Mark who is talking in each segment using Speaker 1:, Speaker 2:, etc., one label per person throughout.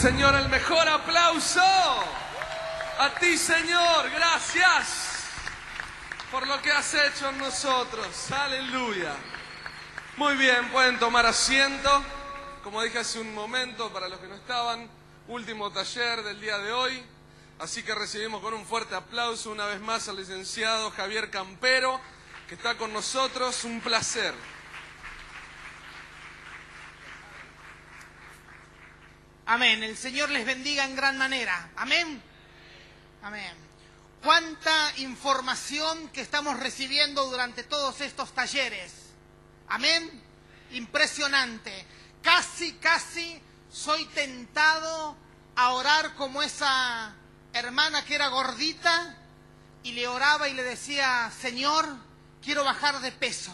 Speaker 1: Señor, el mejor aplauso. A ti, Señor, gracias por lo que has hecho en nosotros. Aleluya. Muy bien, pueden tomar asiento. Como dije hace un momento, para los que no estaban, último taller del día de hoy. Así que recibimos con un fuerte aplauso una vez más al licenciado Javier Campero, que está con nosotros. Un placer.
Speaker 2: Amén. El Señor les bendiga en gran manera. Amén. Amén. Cuánta información que estamos recibiendo durante todos estos talleres. Amén. Impresionante. Casi soy tentado a orar como esa hermana que era gordita y le oraba y le decía: Señor, quiero bajar de peso.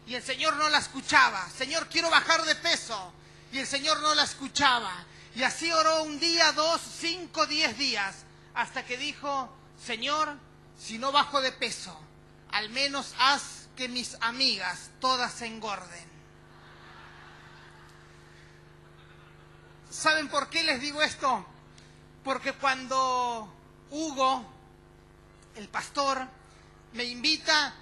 Speaker 2: Y el Señor no la escuchaba. Señor, quiero bajar de peso. Y el Señor no la escuchaba. Y así oró un día, 2, 5, 10 días, hasta que dijo: Señor, si no bajo de peso, al menos haz que mis amigas todas se engorden. ¿Saben por qué les digo esto? Porque cuando Hugo, el pastor, me invita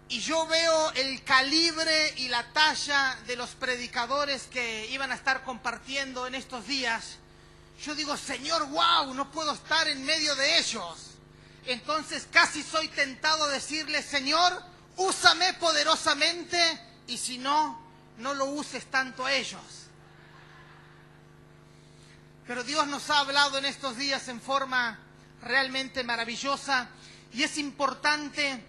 Speaker 2: y yo veo el calibre y la talla de los predicadores que iban a estar compartiendo en estos días, yo digo: Señor, wow, no puedo estar en medio de ellos. Entonces casi soy tentado a decirle: Señor, úsame poderosamente, y si no, no lo uses tanto a ellos. Pero Dios nos ha hablado en estos días en forma realmente maravillosa, y es importante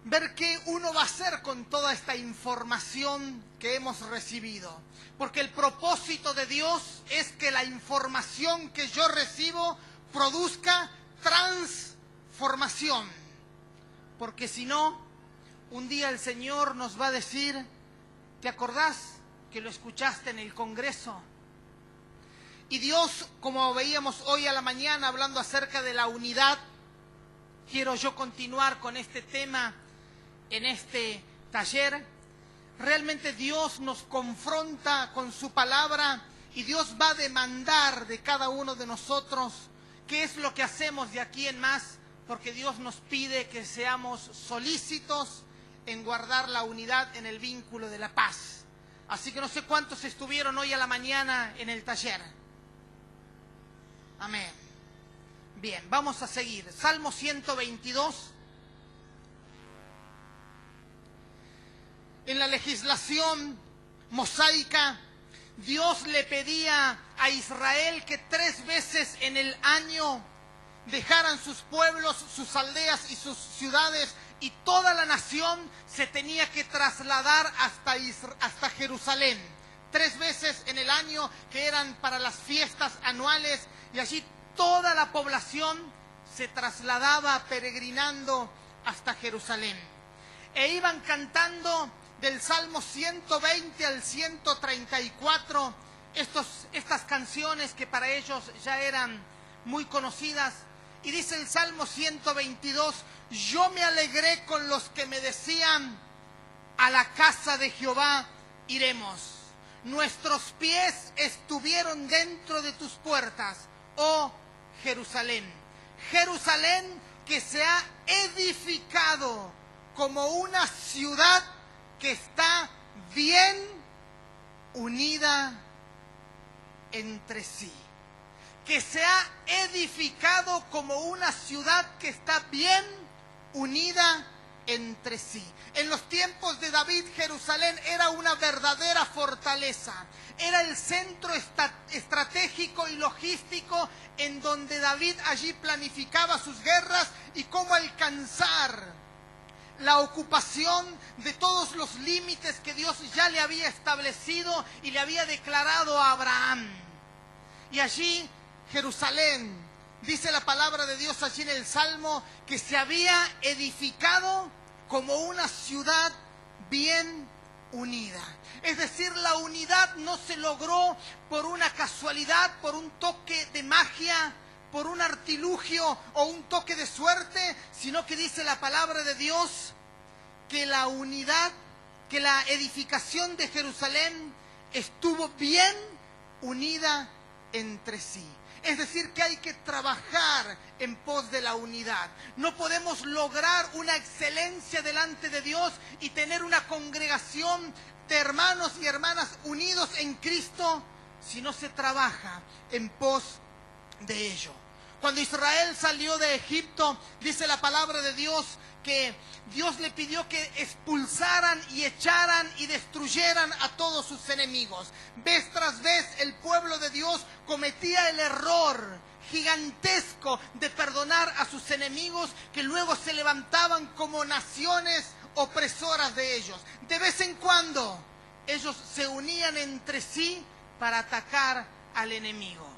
Speaker 2: ver qué uno va a hacer con toda esta información que hemos recibido. Porque el propósito de Dios es que la información que yo recibo produzca transformación. Porque si no, un día el Señor nos va a decir: ¿te acordás que lo escuchaste en el Congreso? Y Dios, como veíamos hoy a la mañana hablando acerca de la unidad, quiero yo continuar con este tema en este taller. Realmente Dios nos confronta con su palabra y Dios va a demandar de cada uno de nosotros qué es lo que hacemos de aquí en más, porque Dios nos pide que seamos solícitos en guardar la unidad en el vínculo de la paz. Así que no sé cuántos estuvieron hoy a la mañana en el taller. Amén. Bien, vamos a seguir. Salmo 122. En la legislación mosaica, Dios le pedía a Israel que 3 veces en el año dejaran sus pueblos, sus aldeas y sus ciudades, y toda la nación se tenía que trasladar hasta Jerusalén. 3 veces en el año, que eran para las fiestas anuales, y allí toda la población se trasladaba peregrinando hasta Jerusalén. E iban cantando del Salmo 120 al 134, estas canciones que para ellos ya eran muy conocidas. Y dice el Salmo 122: yo me alegré con los que me decían: a la casa de Jehová iremos. Nuestros pies estuvieron dentro de tus puertas, oh Jerusalén. Jerusalén, que se ha edificado como una ciudad que está bien unida entre sí. Que se ha edificado como una ciudad que está bien unida entre sí. En los tiempos de David, Jerusalén era una verdadera fortaleza. Era el centro estratégico y logístico en donde David allí planificaba sus guerras y cómo alcanzar la ocupación de todos los límites que Dios ya le había establecido y le había declarado a Abraham. Y allí Jerusalén, dice la palabra de Dios allí en el Salmo, que se había edificado como una ciudad bien unida. Es decir, la unidad no se logró por una casualidad, por un toque de magia, por un artilugio o un toque de suerte, sino que dice la palabra de Dios que la unidad, que la edificación de Jerusalén estuvo bien unida entre sí. Es decir, que hay que trabajar en pos de la unidad. No podemos lograr una excelencia delante de Dios y tener una congregación de hermanos y hermanas unidos en Cristo si no se trabaja en pos de ello. Cuando Israel salió de Egipto, dice la palabra de Dios que Dios le pidió que expulsaran y echaran y destruyeran a todos sus enemigos. Vez tras vez el pueblo de Dios cometía el error gigantesco de perdonar a sus enemigos, que luego se levantaban como naciones opresoras de ellos. De vez en cuando ellos se unían entre sí para atacar al enemigo.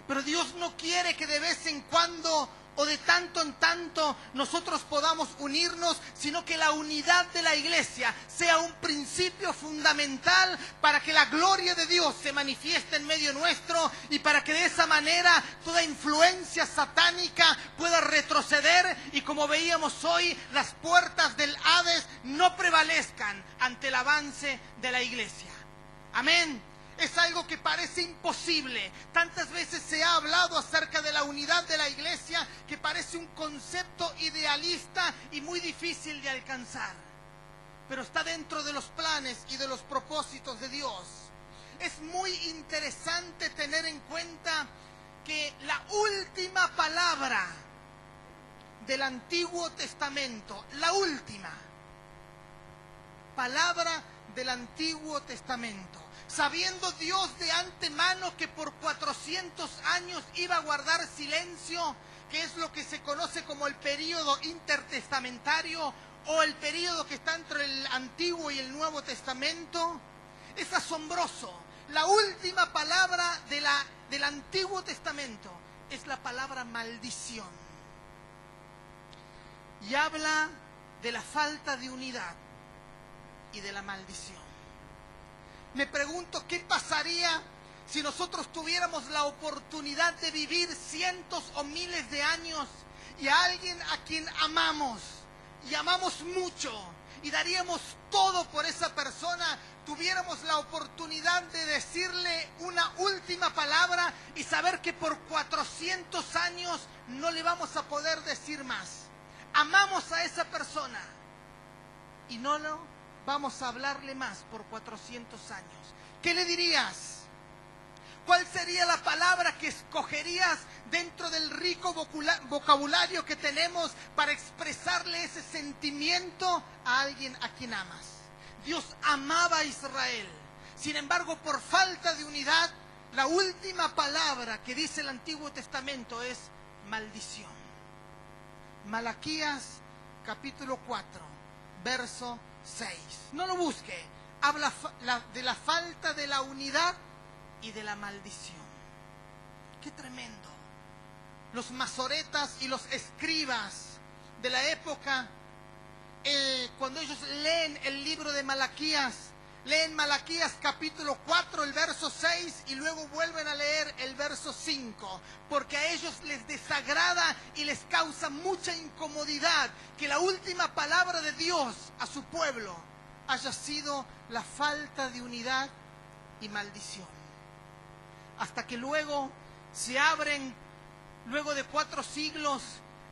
Speaker 2: Pero Dios no quiere que de vez en cuando o de tanto en tanto nosotros podamos unirnos, sino que la unidad de la iglesia sea un principio fundamental para que la gloria de Dios se manifieste en medio nuestro y para que de esa manera toda influencia satánica pueda retroceder y, como veíamos hoy, las puertas del Hades no prevalezcan ante el avance de la iglesia. Amén. Es algo que parece imposible. Tantas veces se ha hablado acerca de la unidad de la iglesia que parece un concepto idealista y muy difícil de alcanzar. Pero está dentro de los planes y de los propósitos de Dios. Es muy interesante tener en cuenta que la última palabra del Antiguo Testamento, la última palabra del Antiguo Testamento, sabiendo Dios de antemano que por 400 años iba a guardar silencio, que es lo que se conoce como el período intertestamentario o el período que está entre el Antiguo y el Nuevo Testamento, es asombroso. La última palabra del Antiguo Testamento es la palabra maldición. Y habla de la falta de unidad y de la maldición. Me pregunto qué pasaría si nosotros tuviéramos la oportunidad de vivir cientos o miles de años y a alguien a quien amamos y amamos mucho y daríamos todo por esa persona, tuviéramos la oportunidad de decirle una última palabra y saber que por 400 años no le vamos a poder decir más. Amamos a esa persona y no lo vamos a hablarle más por 400 años. ¿Qué le dirías? ¿Cuál sería la palabra que escogerías dentro del rico vocabulario que tenemos para expresarle ese sentimiento a alguien a quien amas? Dios amaba a Israel. Sin embargo, por falta de unidad, la última palabra que dice el Antiguo Testamento es maldición. Malaquías capítulo 4, verso 6. No lo busque. Habla de la falta de la unidad y de la maldición. Qué tremendo. Los masoretas y los escribas de la época, cuando ellos leen el libro de Malaquías, leen Malaquías capítulo 4, el verso 6, y luego vuelven a leer el verso 5, porque a ellos les desagrada y les causa mucha incomodidad que la última palabra de Dios a su pueblo haya sido la falta de unidad y maldición. Hasta que luego se abren, luego de 4 siglos,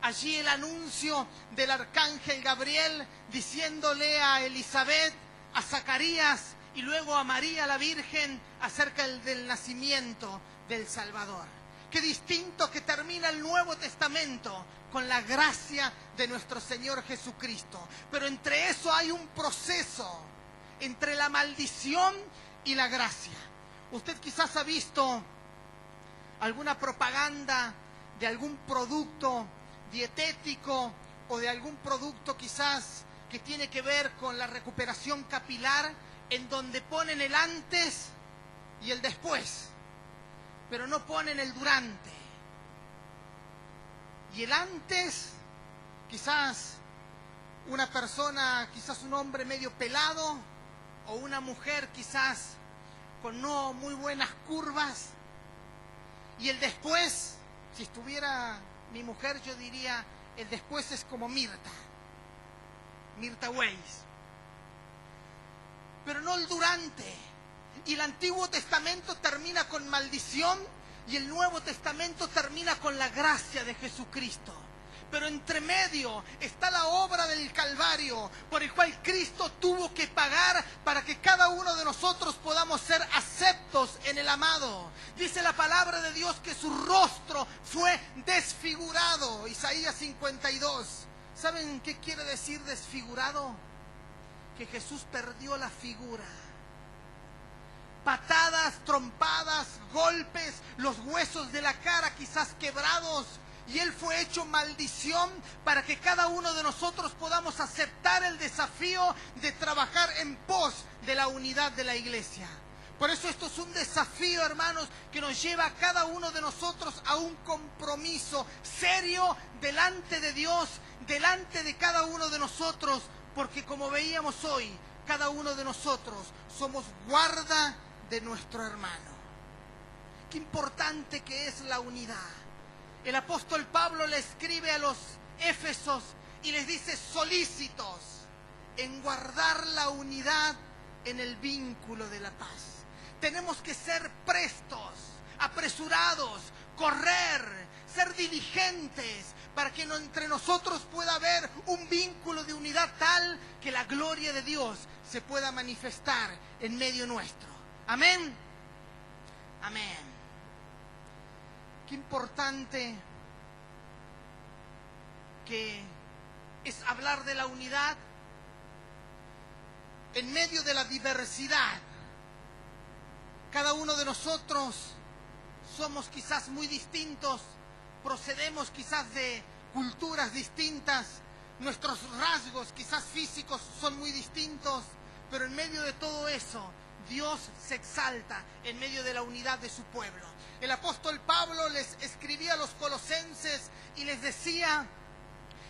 Speaker 2: allí el anuncio del arcángel Gabriel diciéndole a Elizabeth, a Zacarías y luego a María la Virgen acerca del nacimiento del Salvador. Qué distinto que termina el Nuevo Testamento con la gracia de nuestro Señor Jesucristo. Pero entre eso hay un proceso, entre la maldición y la gracia. Usted quizás ha visto alguna propaganda de algún producto dietético o de algún producto quizás que tiene que ver con la recuperación capilar, en donde ponen el antes y el después, pero no ponen el durante. Y el antes, quizás una persona, quizás un hombre medio pelado, o una mujer quizás con no muy buenas curvas. Y el después, si estuviera mi mujer, yo diría, el después es como Mirta Weiss. Pero no el durante. Y el Antiguo Testamento termina con maldición y el Nuevo Testamento termina con la gracia de Jesucristo. Pero entre medio está la obra del Calvario, por el cual Cristo tuvo que pagar para que cada uno de nosotros podamos ser aceptos en el amado. Dice la palabra de Dios que su rostro fue desfigurado. Isaías 52. ¿Saben qué quiere decir desfigurado? Que Jesús perdió la figura. Patadas, trompadas, golpes, los huesos de la cara quizás quebrados. Y Él fue hecho maldición para que cada uno de nosotros podamos aceptar el desafío de trabajar en pos de la unidad de la iglesia. Por eso esto es un desafío, hermanos, que nos lleva a cada uno de nosotros a un compromiso serio delante de Dios, delante de cada uno de nosotros, porque como veíamos hoy, cada uno de nosotros somos guarda de nuestro hermano. Qué importante que es la unidad. El apóstol Pablo le escribe a los Éfesos y les dice: solícitos en guardar la unidad en el vínculo de la paz. Tenemos que ser prestos, apresurados, correr, ser diligentes para que entre nosotros pueda haber un vínculo de unidad tal que la gloria de Dios se pueda manifestar en medio nuestro. Amén. Amén. Qué importante que es hablar de la unidad en medio de la diversidad. Cada uno de nosotros somos quizás muy distintos, procedemos quizás de culturas distintas, nuestros rasgos quizás físicos son muy distintos, pero en medio de todo eso, Dios se exalta en medio de la unidad de su pueblo. El apóstol Pablo les escribía a los colosenses y les decía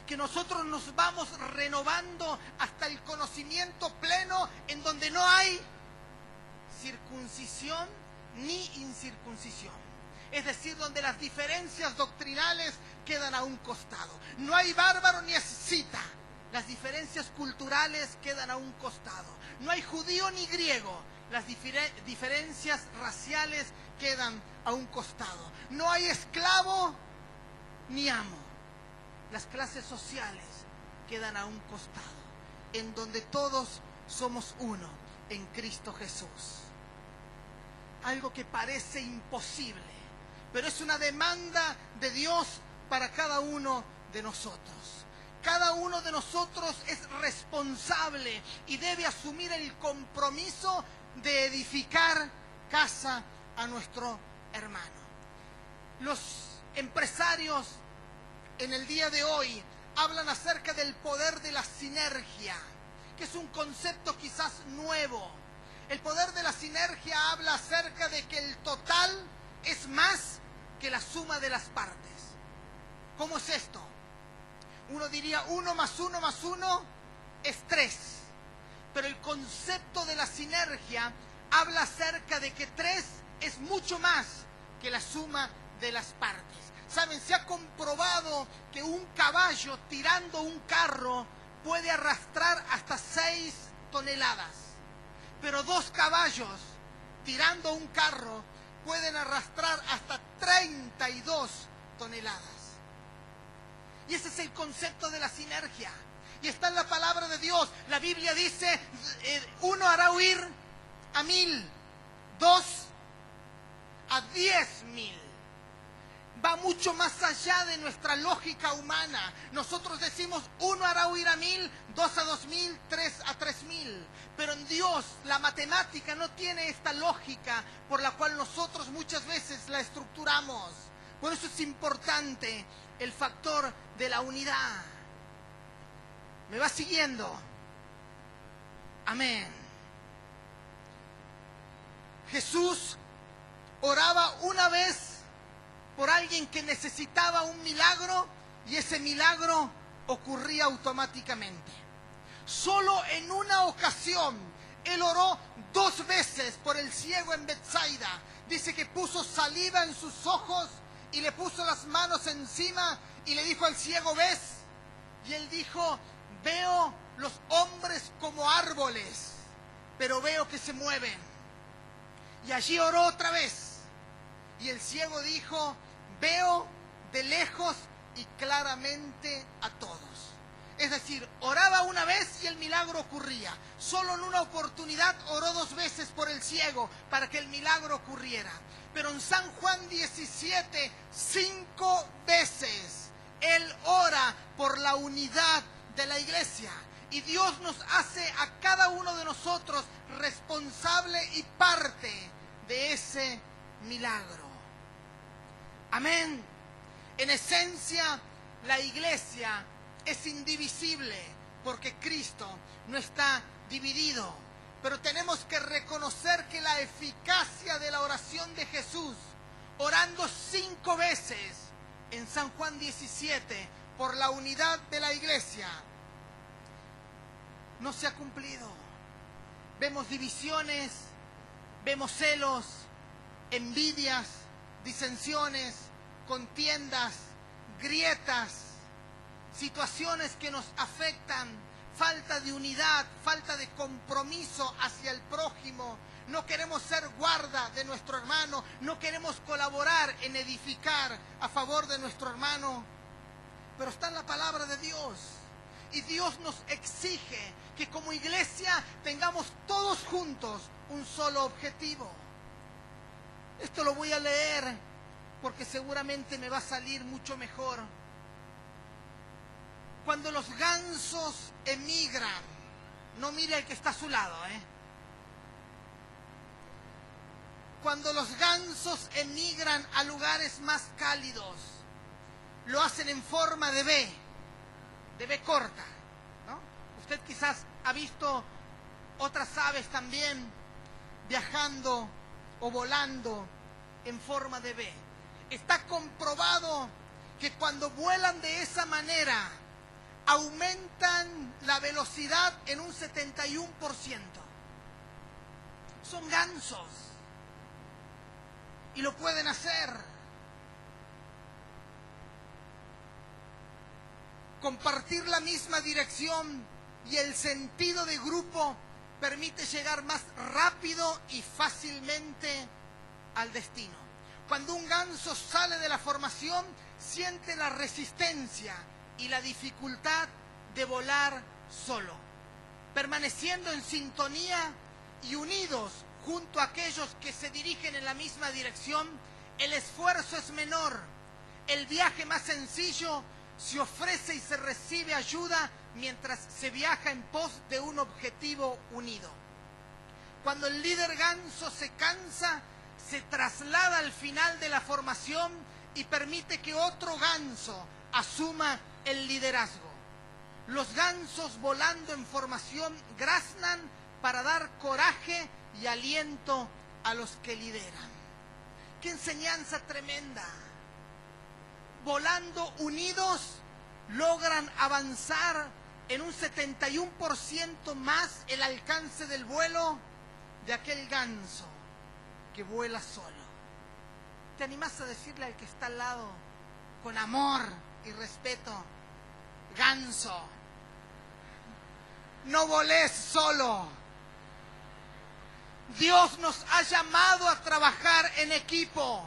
Speaker 2: que nosotros nos vamos renovando hasta el conocimiento pleno, en donde no hay circuncisión ni incircuncisión. Es decir, donde las diferencias doctrinales quedan a un costado. No hay bárbaro ni escita. Las diferencias culturales quedan a un costado. No hay judío ni griego. Las diferencias raciales quedan a un costado. No hay esclavo ni amo. Las clases sociales quedan a un costado. En donde todos somos uno en Cristo Jesús. Algo que parece imposible, pero es una demanda de Dios para cada uno de nosotros. Cada uno de nosotros es responsable y debe asumir el compromiso de edificar casa a nuestro hermano. Los empresarios en el día de hoy hablan acerca del poder de la sinergia, que es un concepto quizás nuevo. El poder de la sinergia habla acerca de que el total es más que la suma de las partes. ¿Cómo es esto? Uno diría 1 más 1 más 1 es 3. Pero el concepto de la sinergia habla acerca de que 3 es mucho más que la suma de las partes. ¿Saben? Se ha comprobado que un caballo tirando un carro puede arrastrar hasta 6 toneladas. Pero 2 caballos tirando un carro pueden arrastrar hasta 32 toneladas. Y ese es el concepto de la sinergia. Y está en la palabra de Dios. La Biblia dice, 1 hará huir a 1000, 2 a 10,000. Va mucho más allá de nuestra lógica humana. Nosotros decimos 1 hará huir a 1000, 2 a 2000, 3 a 3000. Pero en Dios la matemática no tiene esta lógica por la cual nosotros muchas veces la estructuramos. Por eso es importante el factor de la unidad. ¿Me va siguiendo? Amén. Jesús oraba una vez por alguien que necesitaba un milagro y ese milagro ocurría automáticamente. Solo en una ocasión Él oró 2 veces por el ciego en Betsaida. Dice que puso saliva en sus ojos y le puso las manos encima y le dijo al ciego, ¿ves? Y él dijo, veo los hombres como árboles, pero veo que se mueven. Y allí oró otra vez. Y el ciego dijo: veo de lejos y claramente a todos. Es decir, oraba una vez y el milagro ocurría. Solo en una oportunidad oró 2 veces por el ciego para que el milagro ocurriera. Pero en San Juan 17, 5 veces Él ora por la unidad de la iglesia. Y Dios nos hace a cada uno de nosotros responsable y parte de ese milagro. Amén. En esencia, la iglesia es indivisible porque Cristo no está dividido. Pero tenemos que reconocer que la eficacia de la oración de Jesús, orando 5 veces en San Juan 17 por la unidad de la iglesia, no se ha cumplido. Vemos divisiones, vemos celos, envidias, disensiones, contiendas, grietas, situaciones que nos afectan, falta de unidad, falta de compromiso hacia el prójimo. No queremos ser guarda de nuestro hermano, no queremos colaborar en edificar a favor de nuestro hermano. Pero está en la palabra de Dios. Y Dios nos exige que como iglesia tengamos todos juntos un solo objetivo. Esto lo voy a leer porque seguramente me va a salir mucho mejor. Cuando los gansos emigran, no mire al que está a su lado, Cuando los gansos emigran a lugares más cálidos, lo hacen en forma de B corta, ¿no? Usted quizás ha visto otras aves también viajando o volando en forma de B. Está comprobado que cuando vuelan de esa manera, aumentan la velocidad en un 71%. Son gansos y lo pueden hacer. Compartir la misma dirección y el sentido de grupo permite llegar más rápido y fácilmente al destino. Cuando un ganso sale de la formación, siente la resistencia y la dificultad de volar solo. Permaneciendo en sintonía y unidos junto a aquellos que se dirigen en la misma dirección, el esfuerzo es menor, el viaje más sencillo, se ofrece y se recibe ayuda mientras se viaja en pos de un objetivo unido. Cuando el líder ganso se cansa, se traslada al final de la formación y permite que otro ganso asuma el liderazgo. Los gansos volando en formación graznan para dar coraje y aliento a los que lideran. ¡Qué enseñanza tremenda! Volando unidos logran avanzar en un 71% más el alcance del vuelo de aquel ganso que vuela solo. ¿Te animás a decirle al que está al lado con amor y respeto: ganso, no volés solo? Dios nos ha llamado a trabajar en equipo.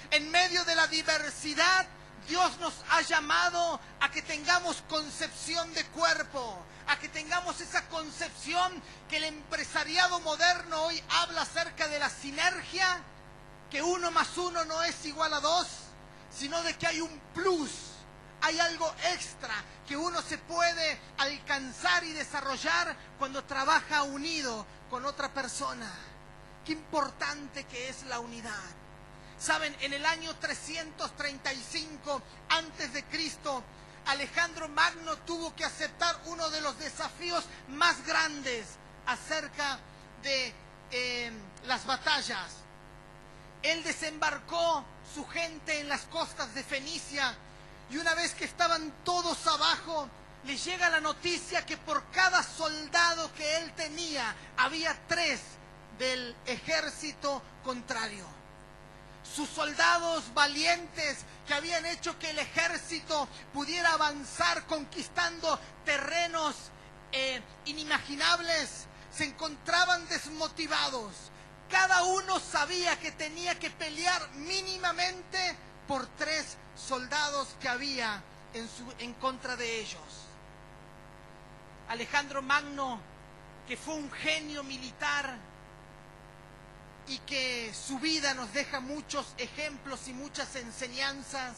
Speaker 2: En medio de la diversidad, Dios nos ha llamado a que tengamos concepción de cuerpo, a que tengamos esa concepción que el empresariado moderno hoy habla acerca de la sinergia, que 1 más 1 no es igual a 2, sino de que hay un plus, hay algo extra que uno se puede alcanzar y desarrollar cuando trabaja unido con otra persona. Qué importante que es la unidad. Saben, en el año 335 antes de Cristo, Alejandro Magno tuvo que aceptar uno de los desafíos más grandes acerca de las batallas. Él desembarcó su gente en las costas de Fenicia y una vez que estaban todos abajo, le llega la noticia que por cada soldado que él tenía, había 3 del ejército contrario. Sus soldados valientes que habían hecho que el ejército pudiera avanzar conquistando terrenos inimaginables, se encontraban desmotivados. cada uno sabía que tenía que pelear mínimamente por 3 soldados que había en contra de ellos. Alejandro Magno, que fue un genio militar y que su vida nos deja muchos ejemplos y muchas enseñanzas,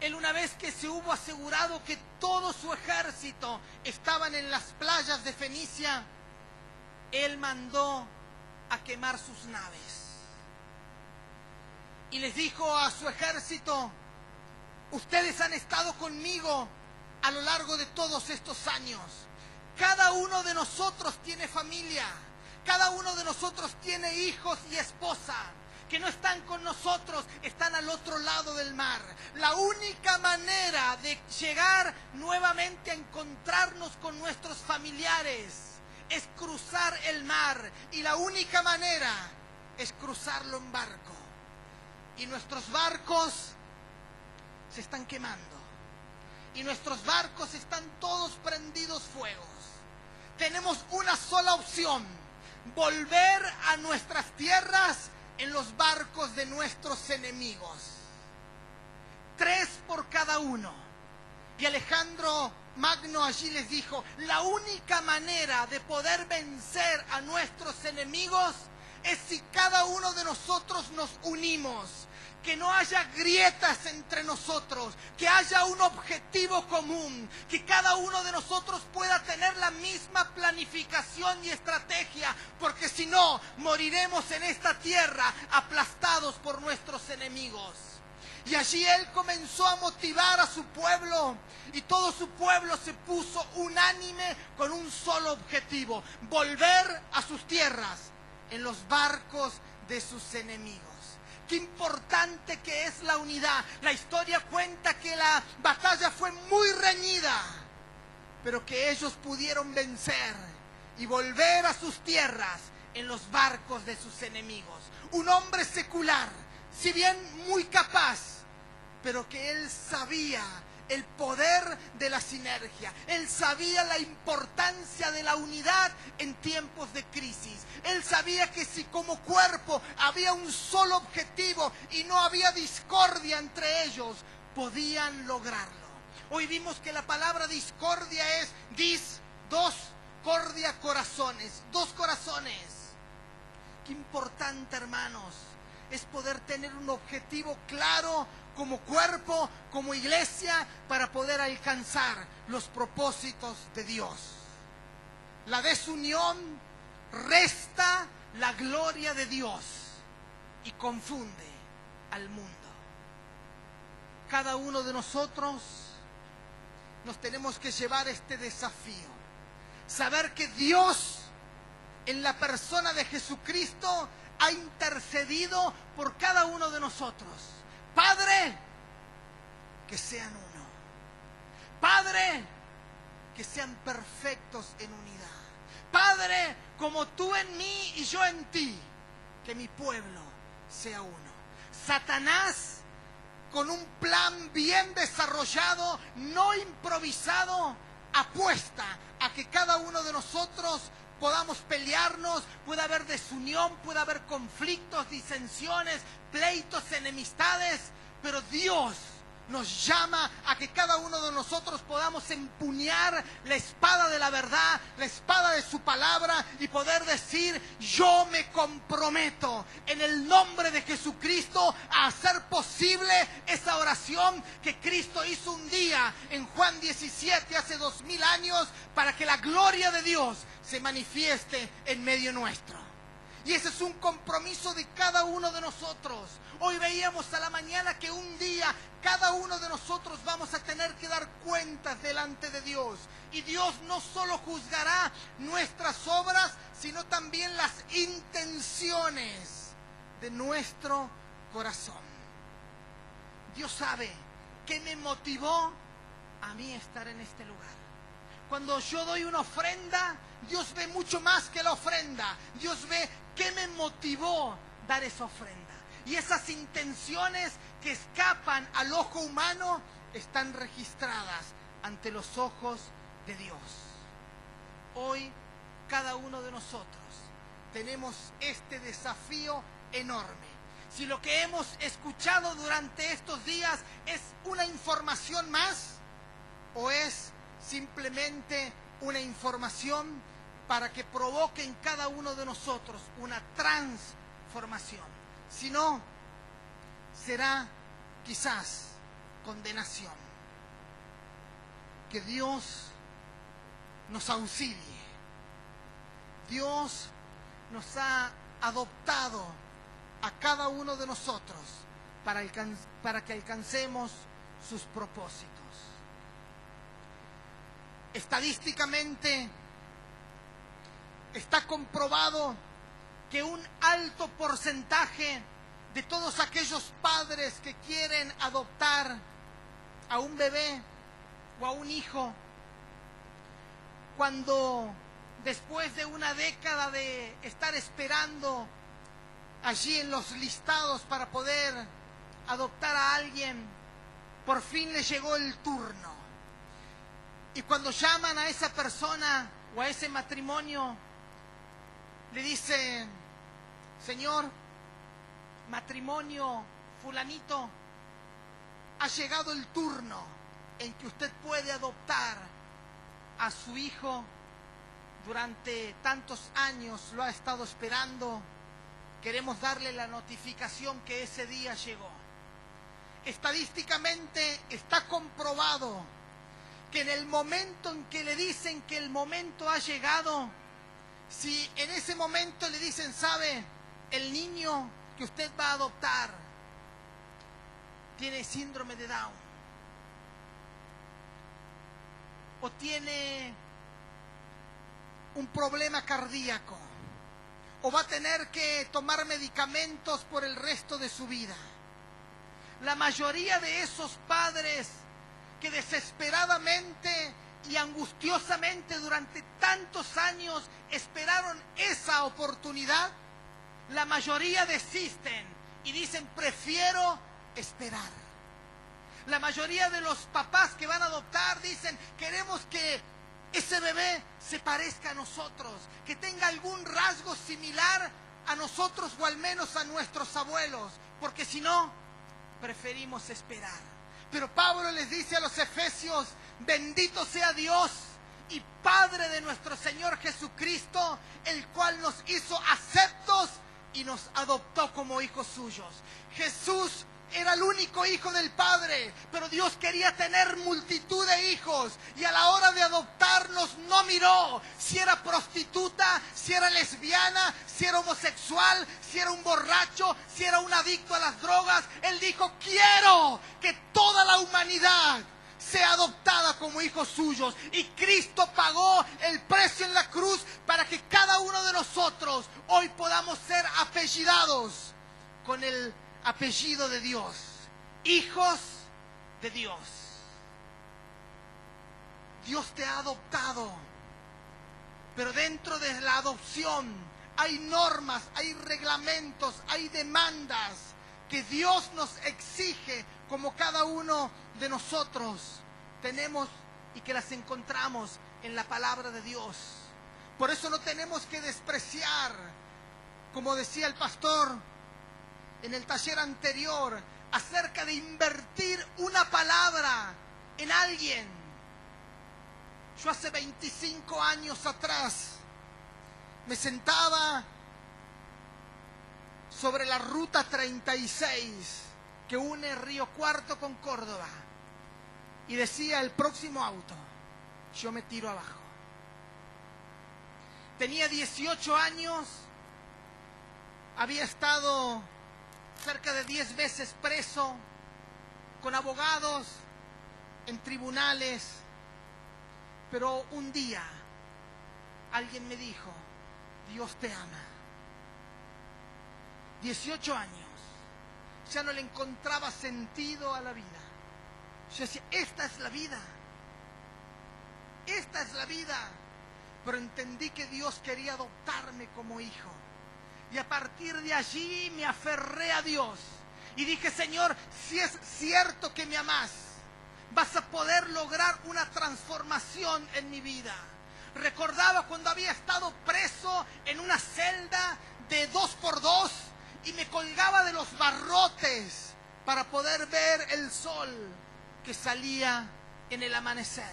Speaker 2: él, una vez que se hubo asegurado que todo su ejército estaban en las playas de Fenicia, él mandó a quemar sus naves. Y les dijo a su ejército: ustedes han estado conmigo a lo largo de todos estos años. Cada uno de nosotros tiene familia. Cada uno de nosotros tiene hijos y esposa que no están con nosotros, están al otro lado del mar. La única manera de llegar nuevamente a encontrarnos con nuestros familiares es cruzar el mar, y la única manera es cruzarlo en barco. Y nuestros barcos se están quemando, y nuestros barcos están todos prendidos fuegos. Tenemos una sola opción: volver a nuestras tierras en los barcos de nuestros enemigos. 3 por cada uno. Y Alejandro Magno allí les dijo: la única manera de poder vencer a nuestros enemigos es si cada uno de nosotros nos unimos. Que no haya grietas entre nosotros, que haya un objetivo común, que cada uno de nosotros pueda tener la misma planificación y estrategia, porque si no, moriremos en esta tierra aplastados por nuestros enemigos. Y allí él comenzó a motivar a su pueblo, y todo su pueblo se puso unánime con un solo objetivo: volver a sus tierras en los barcos de sus enemigos. Qué importante que es la unidad. La historia cuenta que la batalla fue muy reñida, pero que ellos pudieron vencer y volver a sus tierras en los barcos de sus enemigos. Un hombre secular, si bien muy capaz, pero que él sabía el poder de la sinergia. Él sabía la importancia de la unidad en tiempos de crisis. Él sabía que si como cuerpo había un solo objetivo y no había discordia entre ellos, podían lograrlo. Hoy vimos que la palabra discordia es dos, cordia, corazones, 2 corazones. Qué importante, hermanos, es poder tener un objetivo claro como cuerpo, como iglesia, para poder alcanzar los propósitos de Dios. La desunión resta la gloria de Dios y confunde al mundo. Cada uno de nosotros nos tenemos que llevar este desafío. Saber que Dios, en la persona de Jesucristo, ha intercedido por cada uno de nosotros. Padre, que sean uno. Padre, que sean perfectos en unidad. Padre, como tú en mí y yo en ti, que mi pueblo sea uno. Satanás, con un plan bien desarrollado, no improvisado, apuesta a que cada uno de nosotros podamos pelearnos, pueda haber desunión, pueda haber conflictos, disensiones, pleitos, enemistades, pero Dios nos llama a que cada uno de nosotros podamos empuñar la espada de la verdad, la espada de su palabra, y poder decir: yo me comprometo en el nombre de Jesucristo a hacer posible esa oración que Cristo hizo un día en Juan 17, hace 2000 años, para que la gloria de Dios se manifieste en medio nuestro. Y ese es un compromiso de cada uno de nosotros. Hoy veíamos a la mañana que un día cada uno de nosotros vamos a tener que dar cuentas delante de Dios. Y Dios no solo juzgará nuestras obras, sino también las intenciones de nuestro corazón. Dios sabe qué me motivó a mí estar en este lugar. Cuando yo doy una ofrenda, Dios ve mucho más que la ofrenda. Dios ve qué me motivó dar esa ofrenda. Y esas intenciones que escapan al ojo humano están registradas ante los ojos de Dios. Hoy cada uno de nosotros tenemos este desafío enorme. Si lo que hemos escuchado durante estos días es una información más o es simplemente una información para que provoque en cada uno de nosotros una transformación. Si no, será quizás condenación. Que Dios nos auxilie. Dios nos ha adoptado a cada uno de nosotros para que alcancemos sus propósitos. Estadísticamente está comprobado que un alto porcentaje de todos aquellos padres que quieren adoptar a un bebé o a un hijo, cuando después de una década de estar esperando allí en los listados para poder adoptar a alguien, por fin le llegó el turno. Y cuando llaman a esa persona o a ese matrimonio, le dicen: señor, matrimonio fulanito, ha llegado el turno en que usted puede adoptar a su hijo. Durante tantos años lo ha estado esperando. Queremos darle la notificación que ese día llegó. Estadísticamente está comprobado que en el momento en que le dicen que el momento ha llegado, si en ese momento le dicen: sabe, el niño que usted va a adoptar tiene síndrome de Down, o tiene un problema cardíaco, o va a tener que tomar medicamentos por el resto de su vida. La mayoría de esos padres que desesperadamente y angustiosamente durante tantos años esperaron esa oportunidad, la mayoría desisten y dicen: prefiero esperar. La mayoría de los papás que van a adoptar dicen: queremos que ese bebé se parezca a nosotros, que tenga algún rasgo similar a nosotros o al menos a nuestros abuelos, porque si no, preferimos esperar. Pero Pablo les dice a los efesios: bendito sea Dios y Padre de nuestro Señor Jesucristo, el cual nos hizo aceptos y nos adoptó como hijos suyos. Jesús era el único hijo del Padre, pero Dios quería tener multitud de hijos, y a la hora de adoptarnos no miró si era prostituta, si era lesbiana, si era homosexual, si era un borracho, si era un adicto a las drogas. Él dijo: quiero que toda la humanidad sea adoptada como hijos suyos, y Cristo pagó el precio en la cruz para que cada uno de nosotros hoy podamos ser apellidados con el apellido de Dios, hijos de Dios. Dios te ha adoptado, pero dentro de la adopción hay normas, hay reglamentos, hay demandas que Dios nos exige, como cada uno de nosotros tenemos y que las encontramos en la palabra de Dios. Por eso no tenemos que despreciar, como decía el pastor en el taller anterior, acerca de invertir una palabra en alguien. Yo hace 25 años atrás me sentaba sobre la ruta 36 que une Río Cuarto con Córdoba y decía: el próximo auto, yo me tiro abajo. Tenía 18 años, había estado cerca de 10 veces preso, con abogados, en tribunales, pero un día alguien me dijo: Dios te ama. 18 años, ya no le encontraba sentido a la vida. Yo decía: esta es la vida, esta es la vida. Pero entendí que Dios quería adoptarme como hijo. Y a partir de allí me aferré a Dios. Y dije: Señor, si es cierto que me amás, vas a poder lograr una transformación en mi vida. Recordaba cuando había estado preso en una celda los barrotes para poder ver el sol que salía en el amanecer.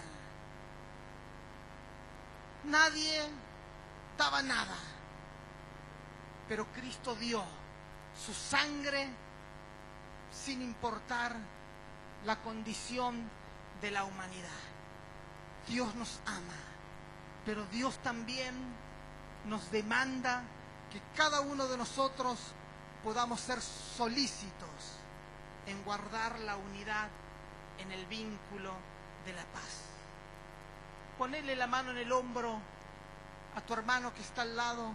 Speaker 2: Nadie daba nada, pero Cristo dio su sangre sin importar la condición de la humanidad. Dios nos ama, pero Dios también nos demanda que cada uno de nosotros podamos ser solícitos en guardar la unidad en el vínculo de la paz. Ponele la mano en el hombro a tu hermano que está al lado.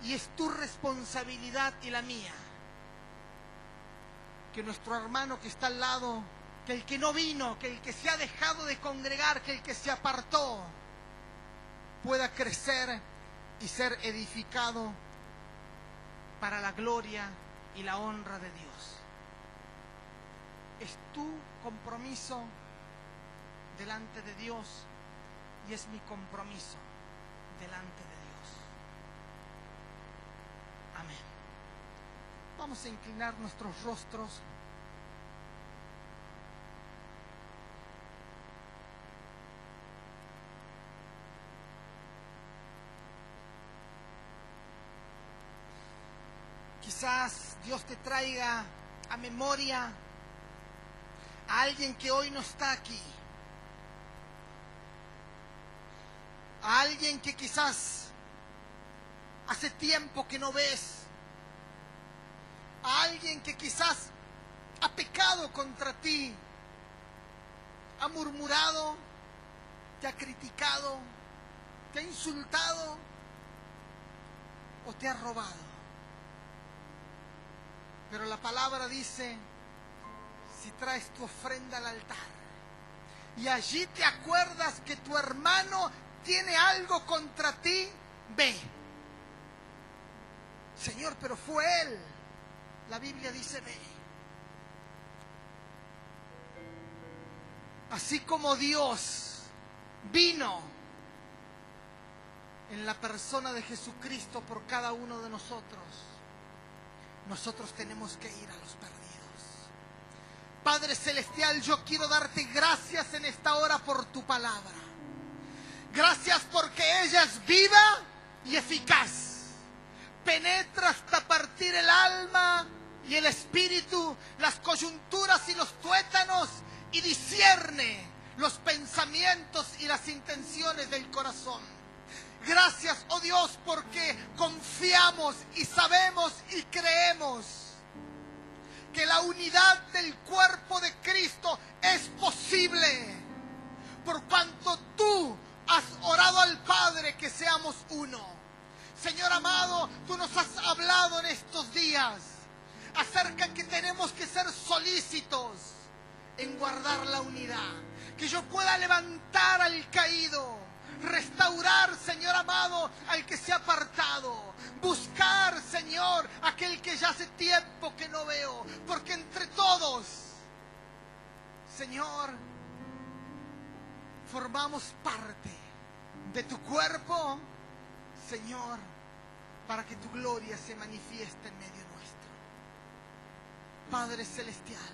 Speaker 2: Y es tu responsabilidad y la mía que nuestro hermano que está al lado, que el que no vino, que el que se ha dejado de congregar, que el que se apartó, pueda crecer y ser edificado para la gloria y la honra de Dios. Es tu compromiso delante de Dios y es mi compromiso delante de Dios. Amén. Vamos a inclinar nuestros rostros. Quizás Dios te traiga a memoria a alguien que hoy no está aquí. A alguien que quizás hace tiempo que no ves. A alguien que quizás ha pecado contra ti, ha murmurado, te ha criticado, te ha insultado o te ha robado. Pero la palabra dice, si traes tu ofrenda al altar y allí te acuerdas que tu hermano tiene algo contra ti, ve. Señor, pero fue él. La Biblia dice, ve. Así como Dios vino en la persona de Jesucristo por cada uno de nosotros, nosotros tenemos que ir a los perdidos. Padre Celestial, yo quiero darte gracias en esta hora por tu palabra. Gracias porque ella es viva y eficaz. Penetra hasta partir el alma y el espíritu, las coyunturas y los tuétanos, y discierne los pensamientos y las intenciones del corazón. Gracias, oh Dios, porque confiamos y sabemos y creemos que la unidad del cuerpo de Cristo es posible, por cuanto tú has orado al Padre que seamos uno. Señor amado, tú nos has hablado en estos días acerca de que tenemos que ser solícitos en guardar la unidad, que yo pueda levantar al caído, restaurar, Señor amado, al que se ha apartado, buscar, Señor, aquel que ya hace tiempo que no veo, porque entre todos, Señor, formamos parte de tu cuerpo, Señor, para que tu gloria se manifieste en medio nuestro. Padre Celestial,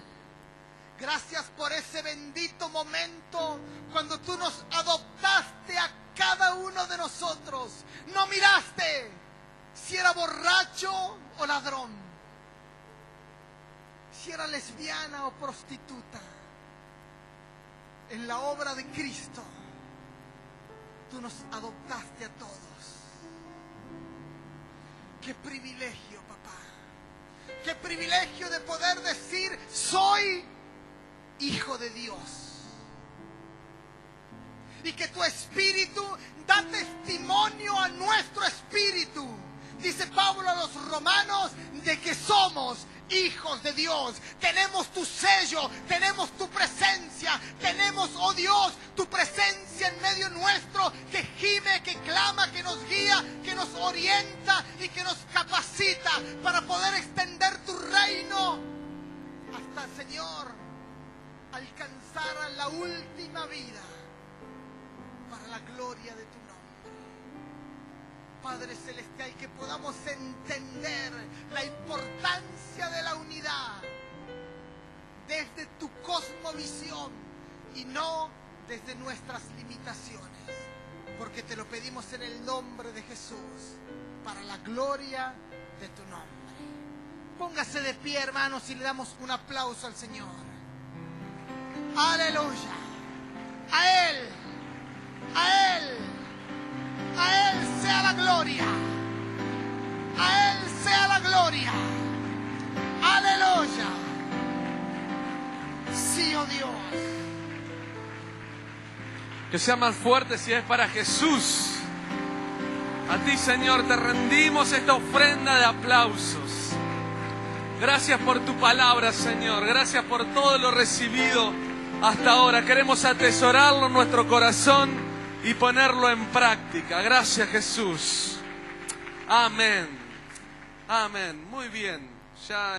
Speaker 2: gracias por ese bendito momento cuando tú nos adoptaste a cada uno de nosotros. No miraste si era borracho o ladrón, si era lesbiana o prostituta. En la obra de Cristo, tú nos adoptaste a todos. Qué privilegio, papá. Qué privilegio de poder decir, soy hijo de Dios. Y que tu espíritu da testimonio a nuestro espíritu. Dice Pablo a los romanos de que somos hijos de Dios. Tenemos tu sello, tenemos tu presencia, tenemos, oh Dios, tu presencia en medio nuestro, que gime, que clama, que nos guía, que nos orienta y que nos capacita para poder extender tu reino hasta, Señor, alcanzar a la última vida para la gloria de tu nombre. Padre Celestial, que podamos entender la importancia de la unidad desde tu cosmovisión y no desde nuestras limitaciones. Porque te lo pedimos en el nombre de Jesús, para la gloria de tu nombre. Póngase de pie, hermanos, y le damos un aplauso al Señor. Aleluya. A Él, a Él, a Él sea la gloria. A Él sea la gloria. Aleluya. Sí, oh Dios.
Speaker 1: Que sea más fuerte si es para Jesús. A ti, Señor, te rendimos esta ofrenda de aplausos. Gracias por tu palabra, Señor. Gracias por todo lo recibido hasta ahora. Queremos atesorarlo en nuestro corazón y ponerlo en práctica. Gracias, Jesús. Amén. Amén. Muy bien. Ya